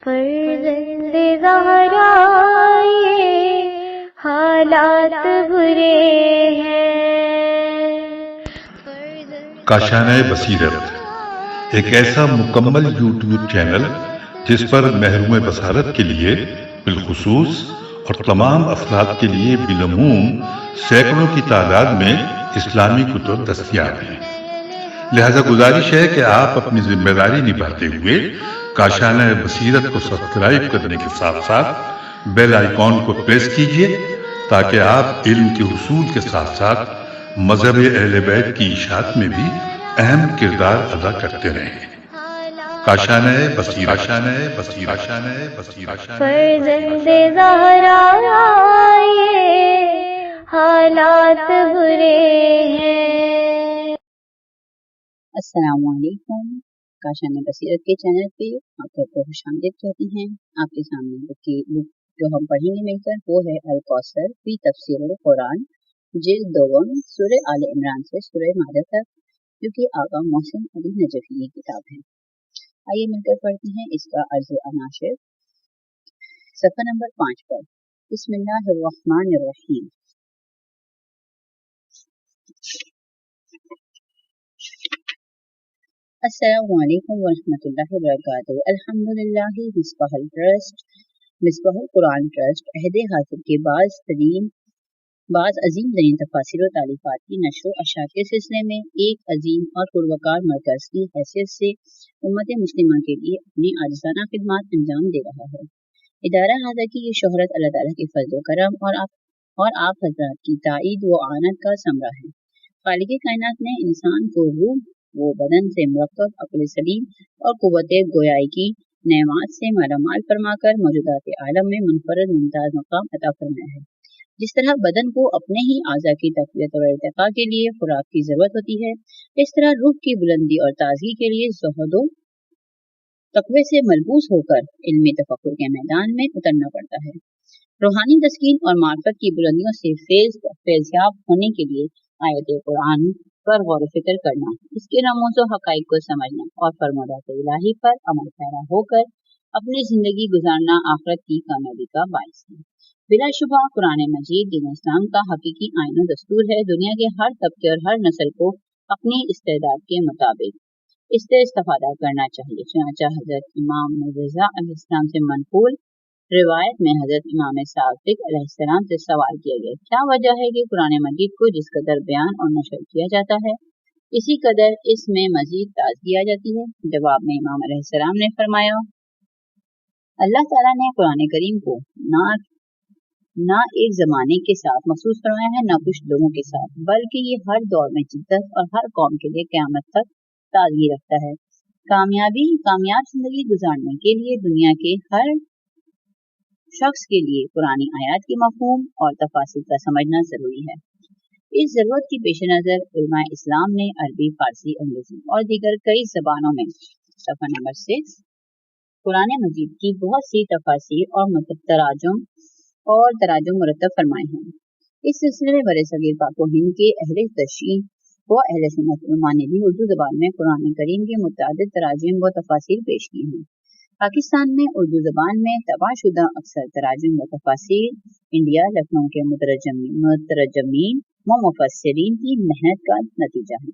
فرزند زہرا یہ حالات برے ہیں۔ کاشانہ بصیرت ایک ایسا مکمل یوٹیوب چینل جس پر محروم بصارت کے لیے بالخصوص اور تمام افراد کے لیے بالعموم سینکڑوں کی تعداد میں اسلامی کتب دستیاب ہیں۔ لہذا گزارش ہے کہ آپ اپنی ذمہ داری نبھاتے ہوئے کاشانہ بصیرت کو سبسکرائب کرنے کے ساتھ ساتھ بیل آئیکن کو پریس کیجئے تاکہ آپ علم کے حصول کے ساتھ ساتھ مذہب اہل بیت کی اشاعت میں بھی اہم کردار ادا کرتے رہیں۔ کاشانہ بصیرت۔ فرزند زہرا یہ حالات برے ہیں۔ السلام علیکم۔ کاشانہ بصیرت کے چینل پہ آپ کو خوش آمدید کہتے ہیں۔ آپ کے سامنے بک جو ہم پڑھیں گے مل کر وہ ہے الکوثر فی تفسیر القرآن، جلد دوم، سورہ آل عمران سے سورہ مائدہ تک، جو کہ آقا محسن علی نجفی کی کتاب ہے۔ آئیے مل کر پڑھتے ہیں اس کا عرض عناشر صفحہ نمبر 5 پر۔ بسم اللہ الرحمن الرحیم۔ السلام علیکم ورحمۃ اللہ وبرکاتہ۔ الحمدللہ مصباح القرآن ٹرسٹ عہد حاضر کے بعض عظیم ترین تفاسیر و تالیفات کی نشر و اشاعت کے سلسلے میں ایک عظیم اور پروقار مرکز کی حیثیت سے امت مسلمہ کے لیے اپنی عاجزانہ خدمات انجام دے رہا ہے۔ ادارہ حاضر کی یہ شہرت اللہ تعالیٰ کے فضل و کرم اور آپ حضرات کی تائید و اعانت کا ثمرہ ہے۔ خالق کائنات نے انسان کو روح و بدن سے مرکب، عقل سلیم اور قوت گویائی کی نعمات سے مالا مال فرما کر موجودات عالم میں منفرد ممتاز مقام عطا فرمایا ہے۔ جس طرح بدن کو اپنے ہی اعضاء کی تقویت اور ارتقاء کے لیے خوراک کی ضرورت ہوتی ہے، اس طرح روح کی بلندی اور تازگی کے لیے زہد و تقوی سے ملبوس ہو کر علمی تفکر کے میدان میں اترنا پڑتا ہے۔ روحانی تسکین اور معرفت کی بلندیوں سے فیضیاب ہونے کے لیے آیت قرآن پر غور و فکر کرنا، اس کے رموز و حقائق کو سمجھنا اور فرمودات الہی پر عمل پیرا ہو کر اپنی زندگی گزارنا آخرت کی کامیابی کا باعث ہے۔ بلا شبہ قرآن مجید دین اسلام کا حقیقی آئین و دستور ہے۔ دنیا کے ہر طبقے اور ہر نسل کو اپنی استعداد کے مطابق اس سے استفادہ کرنا چاہیے۔ چنانچہ حضرت امام رضا علیہ السلام سے منقول روایت میں حضرت امام صادق علیہ السلام سے سوال کیا گیا، کیا وجہ ہے کہ قرآن مجید کو جس قدر بیان اور نشر کیا جاتا ہے اسی قدر اس میں مزید تازگی آ جاتی ہے؟ جواب میں امام علیہ السلام نے فرمایا، اللہ تعالیٰ نے قرآن کریم کو نہ ایک زمانے کے ساتھ مخصوص فرمایا ہے، نہ کچھ لوگوں کے ساتھ، بلکہ یہ ہر دور میں جدت اور ہر قوم کے لیے قیامت تک تازگی رکھتا ہے۔ کامیاب زندگی گزارنے کے لیے دنیا کے ہر شخص کے لیے قرآن آیات کے مفہوم اور تفاسیر کا سمجھنا ضروری ہے۔ اس ضرورت کی پیش نظر علماء اسلام نے عربی، فارسی، انگریزی اور دیگر کئی زبانوں میں صفحہ نمبر 6 قرآن مجید کی بہت سی تفاسیر اور تراجم مرتب فرمائے ہیں۔ اس سلسلے میں برصغیر پاک و ہند کے اہل تشیع و اہل سنت علماء نے بھی اردو زبان میں قرآن کریم کے متعدد تراجم و تفاسیر پیش کی ہیں۔ پاکستان میں اردو زبان میں طبع شدہ اکثر تراجم و تفاسیر انڈیا، لکھنؤ کے مترجمین و مفسرین کی محنت کا نتیجہ ہے۔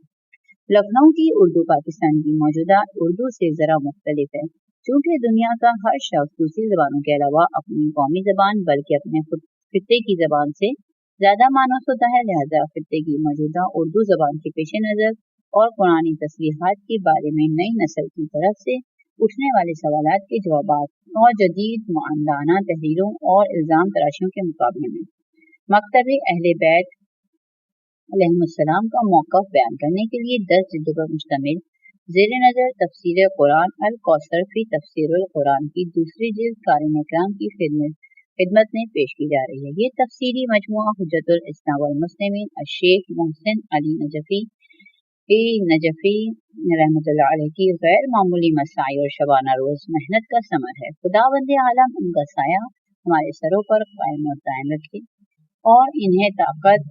لکھنؤ کی اردو پاکستان کی موجودہ اردو سے ذرا مختلف ہے، چونکہ دنیا کا ہر شخص دوسری زبانوں کے علاوہ اپنی قومی زبان بلکہ اپنے خطے کی زبان سے زیادہ مانوس ہوتا ہے، لہذا خطے کی موجودہ اردو زبان کے پیش نظر اور قرآنی تصریحات کے بارے میں نئی نسل کی طرف سے اٹھنے والے سوالات کے جوابات اور جدید معاندانہ تحریروں اور الزام تراشیوں کے مقابلے میں مکتب اہل بیت علیہم السلام کا موقف بیان کرنے کے لیے 10 جلدوں پر مشتمل زیر نظر تفسیر قرآن الکوثر فی تفسیر القرآن کی دوسری جلد قارئین اکرام کی خدمت میں پیش کی جا رہی ہے۔ یہ تفسیری مجموعہ حجت الاسلام والمسلمین الشیخ محسن علی نجفی رحمۃ اللہ علیہ کی غیر معمولی مساعی اور شبانہ روز محنت کا ثمر ہے۔ خداوند عالم ان کا سایہ ہمارے سروں پر قائم اور دائم رکھے اور انہیں طاقت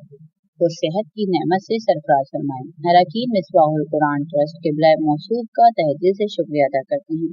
و صحت کی نعمت سے سرفراز فرمائے۔ اراکین مصباح القرآن ٹرسٹ قبلہ موصوف کا تہہ دل سے شکریہ ادا کرتے ہیں۔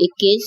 21,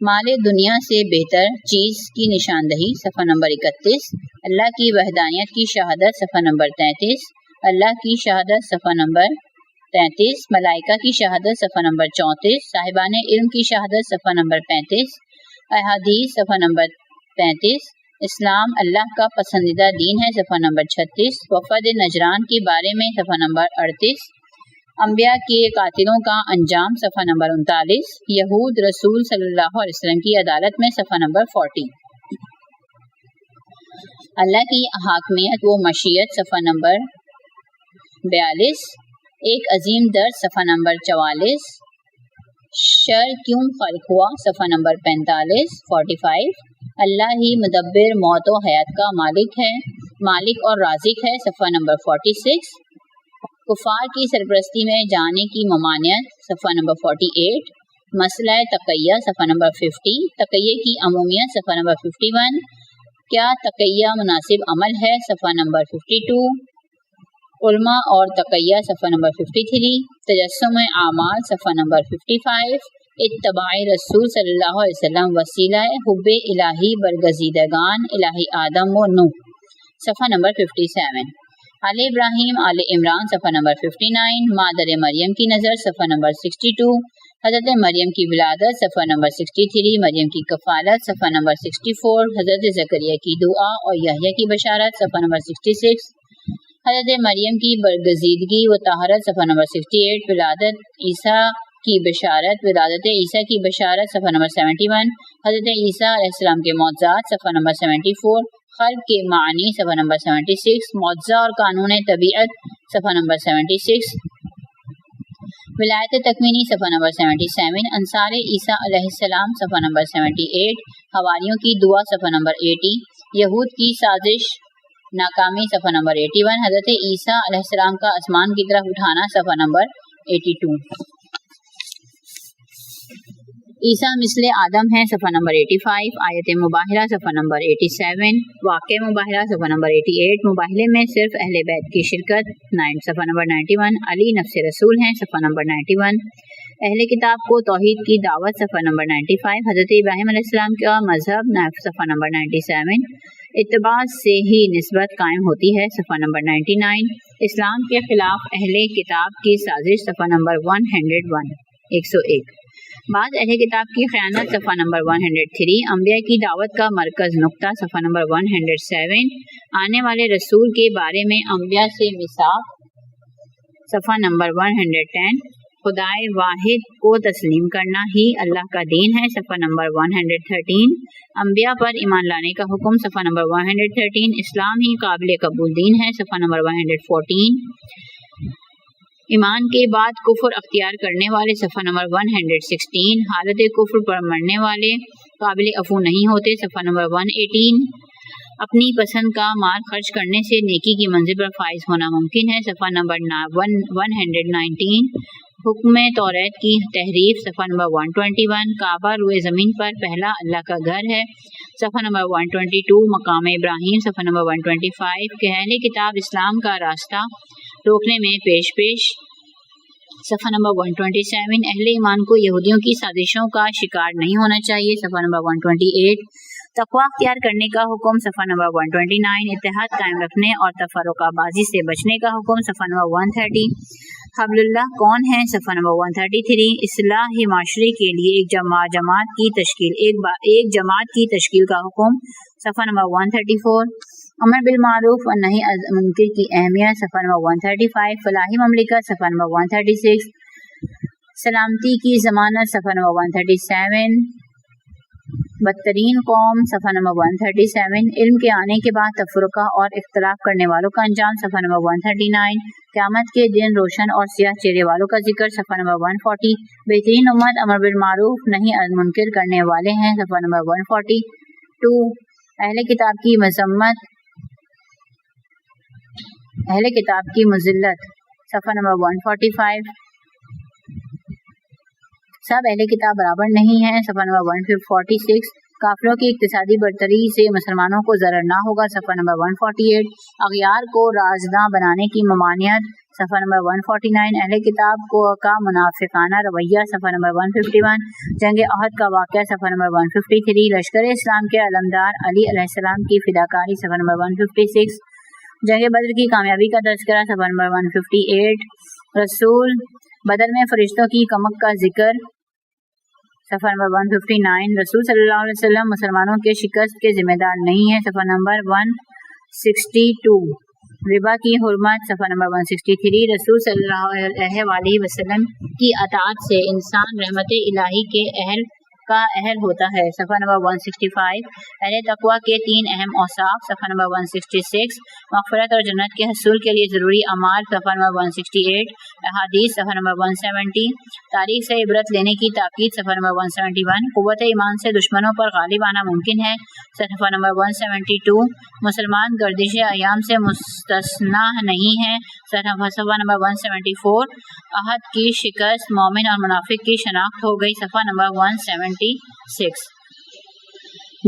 مال دنیا سے بہتر چیز کی نشاندہی صفحہ نمبر 31، اللہ کی وحدانیت کی شہادت صفحہ نمبر 33، اللہ کی شہادت صفحہ نمبر 33، ملائکہ کی شہادت صفحہ نمبر 34، صاحبان علم کی شہادت صفحہ نمبر 35، احادیث صفحہ نمبر 35، اسلام اللہ کا پسندیدہ دین ہے صفحہ نمبر 36، وفد نجران کے بارے میں صفحہ نمبر 38، انبیاء کے قاتلوں کا انجام صفحہ نمبر 39، یہود رسول صلی اللہ علیہ وسلم کی عدالت میں صفحہ نمبر 40، اللہ کی حاکمیت و مشیت صفحہ نمبر 42، ایک عظیم درس صفحہ نمبر 44، شر کیوں خلق ہوا صفحہ نمبر 45، 45، اللہ ہی مدبر موت و حیات کا مالک اور رازق ہے صفحہ نمبر 46، کفار کی سرپرستی میں جانے کی ممانعت صفحہ نمبر 48، مسئلہ تقیہ صفحہ نمبر 50، تقیہ کی عمومیت صفحہ نمبر 51، کیا تقیہ مناسب عمل ہے صفحہ نمبر 52، علماء اور تقیہ صفحہ نمبر 53، تجسم اعمال صفحہ نمبر 55، اتباع رسول صلی اللہ علیہ وسلم وسیلہ حب الہی برگزیدگان الہی آدم و نوح صفحہ نمبر 57، آل ابراہیم آل عمران صفحہ نمبر 59، مادر مریم کی نظر صفحہ نمبر 62، حضرت مریم کی ولادت صفحہ نمبر 63، مریم کی کفالت صفحہ نمبر 64، حضرت زکریا کی دعا اور یحییٰ کی بشارت صفحہ نمبر 66، حضرت مریم کی برگزیدگی و طہارت صفحہ نمبر 68، ولادت عیسیٰ کی بشارت ولادت عیسیٰ کی بشارت صفحہ نمبر 71، حضرت عیسیٰ علیہ السلام کے معجزات صفحہ نمبر 74، خلق کے معنی صفحہ نمبر 76، معجزہ اور قانون طبیعت صفحہ نمبر 76، ولایت تکوینی صفحہ نمبر 77، انصار عیسیٰ علیہ السلام صفحہ نمبر 78، حواریوں کی دعا صفحہ نمبر 80، یہود کی سازش ناکامی صفحہ نمبر 81، حضرت عیسیٰ علیہ السلام کا آسمان کی طرف اٹھانا صفحہ نمبر 82، عیسیٰ مثل آدم ہے صفحہ نمبر 85، آیت مباہرہ صفحہ نمبر 87، واقع مباہرہ صفحہ نمبر 88، مباہلے میں صرف اہل بیت کی شرکت صفحہ نمبر 91، علی نفس رسول ہیں صفحہ نمبر 91، اہل کتاب کو توحید کی دعوت صفحہ نمبر 95، حضرت ابراہیم علیہ السلام کا مذہب صفحہ نمبر 97، اتباع سے ہی نسبت قائم ہوتی ہے صفحہ نمبر 99، اسلام کے خلاف اہل کتاب کی سازش صفحہ نمبر 101، بعض اہل کتاب کی خیانت صفحہ نمبر 103، انبیاء کی دعوت کا مرکز نقطہ صفحہ نمبر 107، آنے والے رسول کے بارے میں انبیاء سے میثاق صفحہ نمبر 110، خدائے واحد کو تسلیم کرنا ہی اللہ کا دین ہے صفحہ نمبر 113، انبیاء پر ایمان لانے کا حکم صفحہ نمبر 113، اسلام ہی قابل قبول دین ہے صفحہ نمبر 114، ایمان کے بعد کفر اختیار کرنے والے صفحہ نمبر 116، حالت کفر پر مرنے والے قابل عفو نہیں ہوتے صفحہ نمبر 118، اپنی پسند کا مال خرچ کرنے سے نیکی کی منزل پر فائز ہونا ممکن ہے صفحہ نمبر 119، حکم توریت کی تحریف صفحہ نمبر 121، کعبہ روئے زمین پر پہلا اللہ کا گھر ہے صفحہ نمبر 122، مقام ابراہیم صفحہ نمبر 125، کہ اہل کتاب اسلام کا راستہ روکنے میں پیش صفحہ نمبر 127، اہل ایمان کو یہودیوں کی سازشوں کا شکار نہیں ہونا چاہیے صفحہ نمبر 128، تقویٰ اختیار کرنے کا حکم صفحہ نمبر 129، اتحاد قائم رکھنے اور تفرقہ بازی سے بچنے کا حکم صفحہ نمبر 130، حبل اللہ کون ہے صفحہ نمبر 133، اصلاح معاشرے کے لیے ایک جماعت کی تشکیل کا حکم صفحہ نمبر 134، امر بالمعروف اور نہی عن منکر کی اہمیت صفحہ نمبر 135، فلاحی مملکت صفحہ نمبر 136، سلامتی کی ضمانت صفحہ نمبر 137، بدترین قوم صفحہ نمبر 137، علم کے آنے کے بعد تفرقہ اور اختلاف کرنے والوں کا انجام صفحہ نمبر 139، قیامت کے دن روشن اور سیاہ چہرے والوں کا ذکر صفحہ نمبر 140، بہترین امت امر بالمعروف نہی عن منکر کرنے والے ہیں صفحہ نمبر 142، اہل کتاب کی مذمت اہل کتاب کی مذلت صفحہ نمبر 145، سب اہل کتاب برابر نہیں ہیں صفحہ نمبر 146، کافروں کی اقتصادی برتری سے مسلمانوں کو ضرر نہ ہوگا صفحہ نمبر 148، اغیار کو رازداں بنانے کی ممانعت صفحہ نمبر 149 اہل کتاب کا منافقانہ رویہ صفحہ نمبر 151 جنگ احد کا واقعہ صفحہ نمبر 153 لشکر اسلام کے علمدار علی علیہ السلام کی فداکاری صفحہ نمبر 156 جنگ بدر کی کامیابی کا تذکرہ صفحہ نمبر 158 رسول بدر میں فرشتوں کی کمک کا ذکر صفحہ نمبر 159 رسول صلی اللہ علیہ وسلم مسلمانوں کے شکست کے ذمہ دار نہیں ہیں صفحہ نمبر 162 ربا کی حرمت صفحہ نمبر 163 رسول صلی اللہ علیہ وسلم کی اطاعت سے انسان رحمت الہی کے اہل ہوتا ہے صفحہ نمبر 165 اہل تقوی کے 3 اہم اوصاف صفحہ نمبر 166 مغفرت اور جنت کے حصول کے لیے ضروری اعمال صفحہ نمبر 168 احادیث صفحہ نمبر 170 تاریخ سے عبرت لینے کی تاکید صفحہ نمبر 171 قوت ایمان سے دشمنوں پر غالب آنا ممکن ہے صفحہ نمبر 172 مسلمان گردش ایام سے مستثنا نہیں ہے صفحہ نمبر 174 احد کی شکست مومن اور منافق کی شناخت ہو گئی صفحہ نمبر 176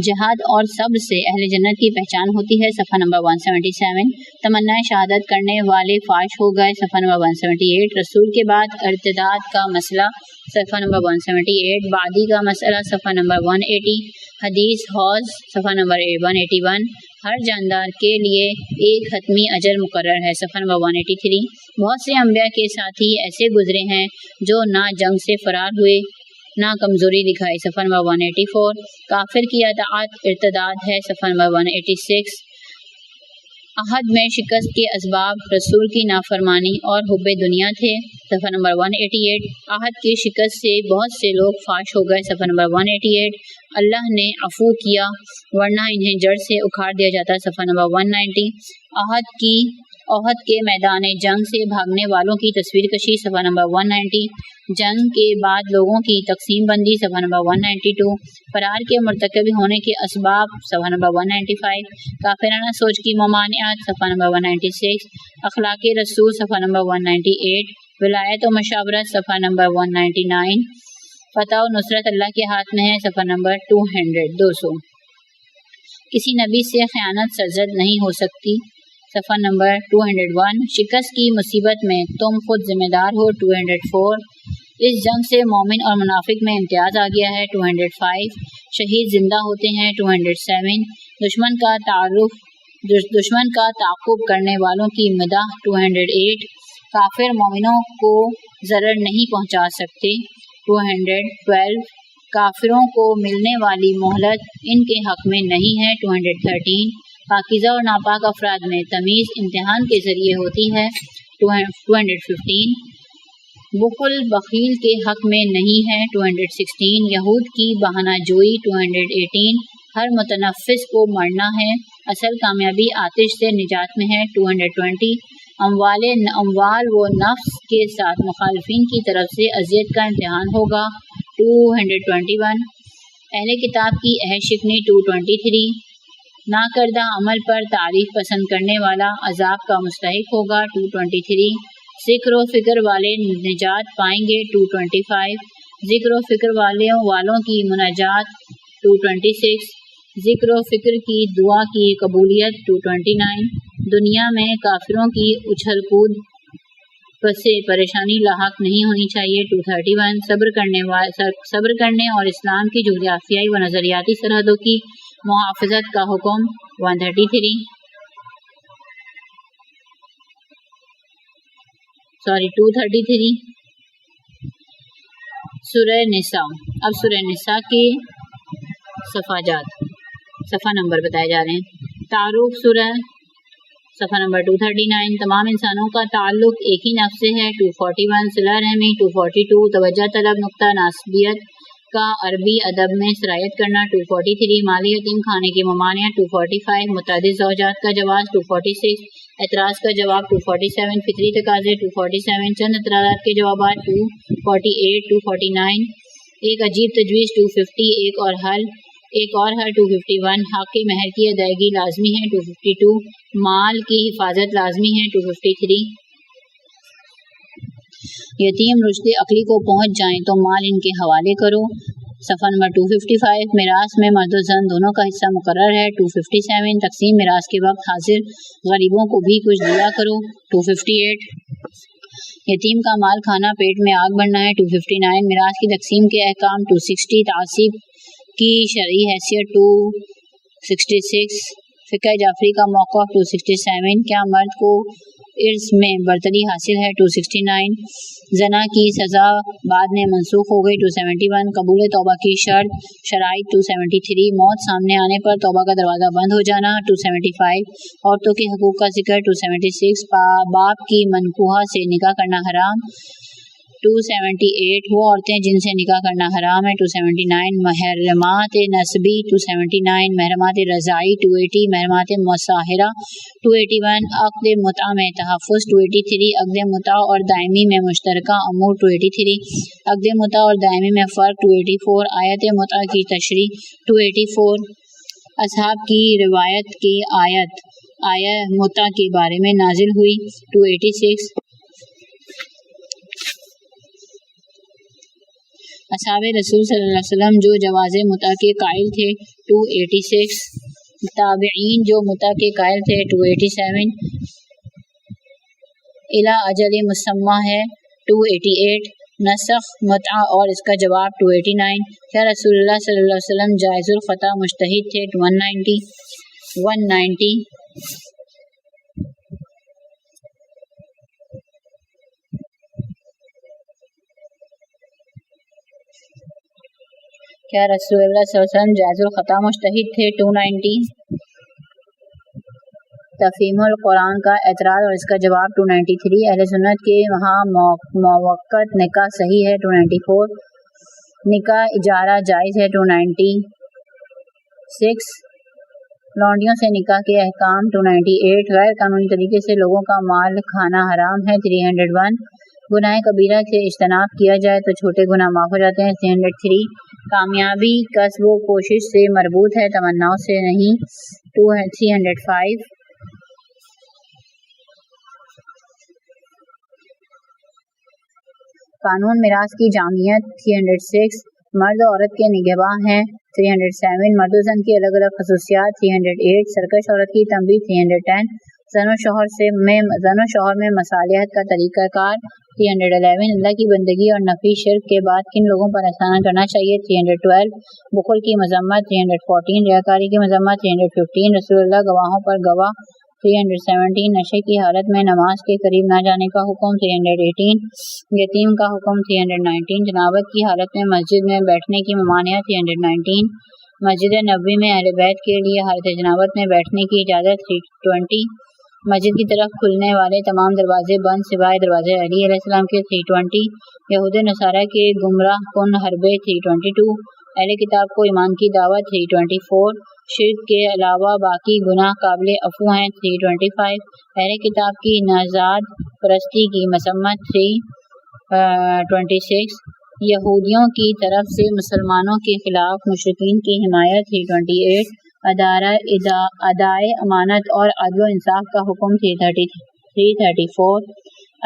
جہاد اور صبر سے اہل جنت کی پہچان ہوتی ہے صفحہ نمبر 177 تمنا شہادت کرنے والے فاش ہو گئے صفحہ نمبر 178 رسول کے بعد ارتداد کا مسئلہ صفحہ نمبر 178 بعدی کا مسئلہ صفحہ نمبر 180 حدیث حوض صفحہ نمبر 181 ہر جاندار کے لیے ایک حتمی اجر مقرر ہے صفحہ نمبر 183 بہت سے انبیاء کے ساتھی ایسے گزرے ہیں جو نہ جنگ سے فرار ہوئے نہ کمزوری دکھائی صفحہ نمبر 184 کافر کی اطاعت ارتداد ہے صفحہ نمبر 186 احد میں شکست کے اسباب رسول کی نافرمانی اور حب دنیا تھے صفحہ نمبر 188 احد کی شکست سے بہت سے لوگ فاش ہو گئے صفحہ نمبر 188 اللہ نے عفو کیا ورنہ انہیں جڑ سے اکھاڑ دیا جاتا صفحہ نمبر 190 احد کے میدان جنگ سے بھاگنے والوں کی تصویر کشی صفحہ نمبر 190 جنگ کے بعد لوگوں کی تقسیم بندی صفحہ نمبر 192 فرار کے مرتکب ہونے کے اسباب صفحہ نمبر 195 کافرانہ سوچ کی ممانعت صفحہ نمبر 196 اخلاق رسول صفحہ نمبر 198 ولایت و مشاورت صفحہ نمبر 199 فتح و نصرت اللہ کے ہاتھ میں ہے صفحہ نمبر 200 کسی نبی سے خیانت سرزد نہیں ہو سکتی صفحہ نمبر 201 شکست کی مصیبت میں تم خود ذمہ دار ہو 204 اس جنگ سے مومن اور منافق میں امتیاز آ گیا ہے 205 شہید زندہ ہوتے ہیں 207 دشمن کا تعاقب کرنے والوں کی مداح 208 کافر مومنوں کو ضرر نہیں پہنچا سکتے 212 کافروں کو ملنے والی مہلت ان کے حق میں نہیں ہے 213 پاکیزہ اور ناپاک افراد میں تمیز امتحان کے ذریعے ہوتی ہے 215 بخل بخیل کے حق میں نہیں ہے 216 یہود کی بہانہ جوئی 218 ہر متنفس کو مرنا ہے اصل کامیابی آتش سے نجات میں ہے 220 اموال و نفس کے ساتھ مخالفین کی طرف سے اذیت کا امتحان ہوگا 221 اہل کتاب کی عہد شکنی 223 نہ کردہ عمل پر تعریف پسند کرنے والا عذاب کا مستحق ہوگا 223 ذکر و فکر والے نجات پائیں گے 225 ذکر و فکر والوں کی مناجات 226 ذکر و فکر کی دعا کی قبولیت 229 دنیا میں کافروں کی اچھل کود سے پریشانی لاحق نہیں ہونی چاہیے 231 صبر کرنے اور اسلام کی جغرافیائی و نظریاتی سرحدوں کی محافظت کا حکم 233 سورہ نساء اب سورہ نساء کے صفحہ نمبر بتائے جا رہے ہیں تعارف سورہ صفحہ نمبر 239 تمام انسانوں کا تعلق ایک ہی نفس سے ہے 241 صلہ رحمی 242 توجہ طلب نقطہ ناسبیت کا عربی ادب میں سرایت کرنا 243 مالی یتیم کھانے کی ممانعت 245 متعدد زوجات کا جواز 246 اعتراض کا جواب 247 فطری تقاضے 247 چند اعتراضات کے جوابات 248 249 ایک عجیب تجویز 250 ایک اور حل 251 حق کے مہر کی ادائیگی لازمی ہے 252 مال کی حفاظت لازمی ہے 253 یتیم رشد عقلی کو پہنچ جائیں تو مال ان کے حوالے کرو صفحہ نمبر 255 میراث میں مرد و زن دونوں کا حصہ مقرر ہے 257 تقسیم میراث کے وقت حاضر غریبوں کو بھی کچھ دیا کرو 258 یتیم کا مال کھانا پیٹ میں آگ بننا ہے 259. میراث کی تقسیم کے احکام 260. تعصیب کی شرعی حیثیت 266. فقہ جعفری کا موقف 267. کیا مرد کو ارث میں برتری حاصل ہے 269. زنا کی سزا بعد میں منسوخ ہو گئی 271. قبول توبہ کی شرائط 273. موت سامنے آنے پر توبہ کا دروازہ بند ہو جانا 275. عورتوں کے حقوق کا ذکر 276. باپ کی منکوحہ سے نکاح کرنا حرام 278. وہ عورتیں جن سے نکاح کرنا حرام ہے 279. محرمات نسبی 279. محرمات رضاعی 280. محرمات مصاہرہ 281. عقد متع میں تحفظ 283. عقد متع اور دائمی میں مشترکہ امور 283. عقد متع اور دائمی میں فرق 284. آیت متع کی تشریح 284. اصحاب کی روایت کی آیت متع کے بارے میں نازل ہوئی 286. اصحاب رسول صلی اللہ علیہ وسلم جو جواز متع کے قائل تھے 286. تابعین جو متع کے قائل تھے 287. الی اجل مسمى ہے 288. نسخ متع اور اس کا جواب 289. کیا رسول اللہ صلی اللہ علیہ وسلم جائز الخطا مجتہد تھے 190. کیا رسول اللہ صلی اللہ علیہ وسلم جائز الخطا مجتہد تھے 290. تفہیم القرآن کا اعتراض اور اس کا جواب 293. اہل سنت کے وہاں موقت نکاح صحیح ہے 294. نکاح اجارہ جائز ہے 296. لونڈیوں سے نکاح کے احکام 298. غیر قانونی طریقے سے لوگوں کا مال کھانا حرام ہے 301. گناہ کبیرہ سے اجتناب کیا جائے تو چھوٹے گناہ معاف ہو جاتے ہیں 303. کامیابی کسب و کوشش سے مربوط ہے تمناؤں سے نہیں 305. قانون میراث کی جامعیت 306. مرد و عورت کے نگہباں ہیں 307. مرد و زن کی الگ الگ خصوصیات 308. سرکش عورت کی تنبیہ 310. زن و شوہر میں مصالحت کا طریقہ کار 311. اللہ کی بندگی اور نفی شرک کے بعد کن لوگوں پر احسان کرنا چاہیے 312. بخل کی مذمت 314. ریاکاری کی مذمت 315. رسول اللہ گواہوں پر گواہ 317. نشے کی حالت میں نماز کے قریب نہ جانے کا حکم 318. یتیم کا حکم 319. جنابت کی حالت میں مسجد میں بیٹھنے کی ممانعت 319. مسجد نبوی میں اہل بیت کے لیے حالت جنابت میں بیٹھنے کی اجازت 320. مسجد کی طرف کھلنے والے تمام دروازے بند سوائے دروازے علی علیہ السلام کے 320. یہود نصارہ کے گمراہ کن حربے 322. اہل کتاب کو ایمان کی دعوت 324. شرک کے علاوہ باقی گناہ قابل عفو ہیں 325. اہل کتاب کی نژاد پرستی کی مذمت 326. یہودیوں کی طرف سے مسلمانوں کے خلاف مشرکین کی حمایت 328. ادائے امانت اور عدل و انصاف کا حکم 334.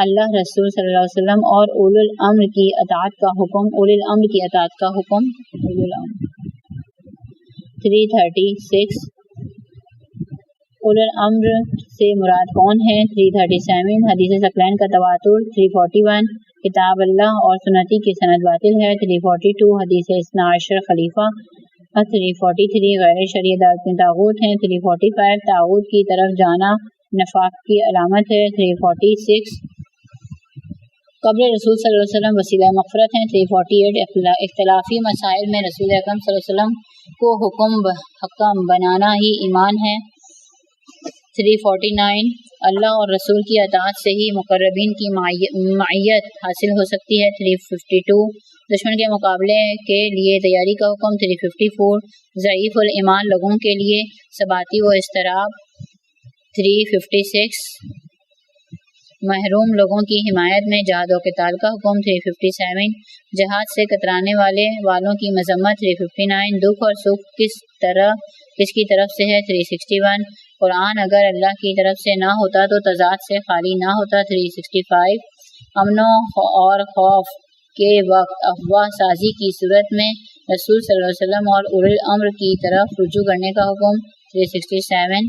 اللہ رسول صلی اللہ علیہ وسلم اور اولو الامر کی اطاعت کا حکم 336. اولو الامر سے مراد کون ہیں 337. حدیث ثقلین کا تواتر 341. کتاب اللہ اور سنتی کی سند باطل ہے 342. حدیث اثنا عشر خلیفہ 343. غیر شرعی عدالتیں طاغوت ہیں 345. طاغوت کی طرف جانا نفاق کی علامت ہے 346. قبر رسول صلی اللہ علیہ وسلم وسیلہ مغفرت ہیں 348. اختلافی مسائل میں رسول اکرم صلی اللہ علیہ وسلم کو حکم بنانا ہی ایمان ہے 349. اللہ اور رسول کی اطاعت سے ہی مقربین کی معیت حاصل ہو سکتی ہے 352. دشمن کے مقابلے کے لیے تیاری کا حکم 354. ضعیف الایمان لوگوں کے لیے ثباتی و اضطراب 356. محروم لوگوں کی حمایت میں جہاد و قتال کا حکم 357. جہاد سے کترانے والوں کی مذمت 359. دکھ اور سکھ کس کی طرف سے ہے 361. قرآن اگر اللہ کی طرف سے نہ ہوتا تو تضاد سے خالی نہ ہوتا 365. امن اور خوف کے وقت افواہ سازی کی صورت میں رسول صلی اللہ علیہ وسلم اور اولو الامر کی طرف رجوع کرنے کا حکم 367.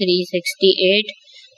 368,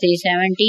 370,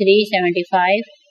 375,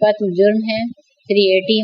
380,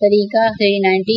390,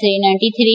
393,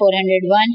401,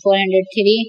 403,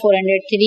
403,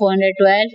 412,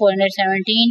417,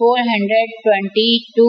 422,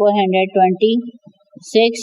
426,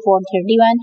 431,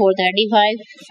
435,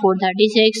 436,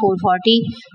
440,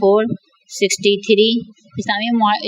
463,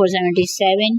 477,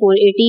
480,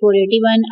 481,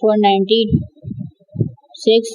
496,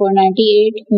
498,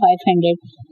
500,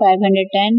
510,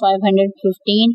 515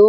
2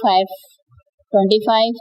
525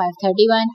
531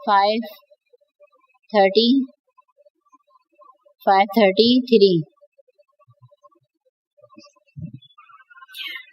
533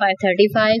535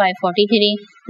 543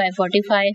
545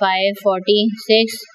546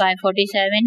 547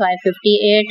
558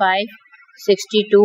562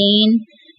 3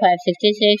566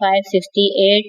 568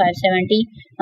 570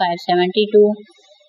572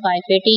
580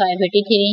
583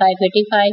585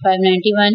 591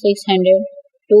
602